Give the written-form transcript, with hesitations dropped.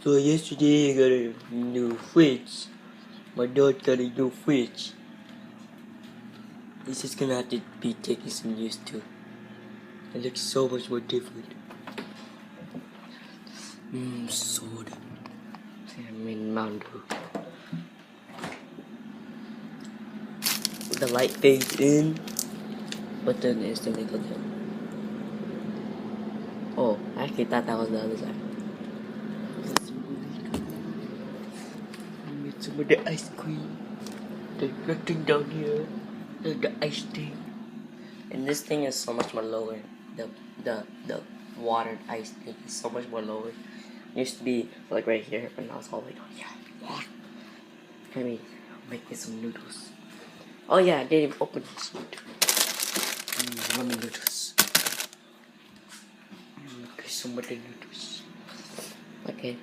So yesterday I got a new fridge. My dad got a new fridge. This is gonna have to be taking some use to. It looks so much more different. Soda. I mean Mountain Dew. The light fades in, but then instantly goes in. Oh, I actually thought that was the other side. Made some of the ice cream. There's nothing down here. There's the ice thing. And this thing is so much more lower. The watered ice thing is so much more lower. It used to be like right here, but now it's all the way down here. Yeah. Let me make me some noodles. Oh yeah, I didn't even open this one. Ramen noodles. Okay, some of the noodles. Okay.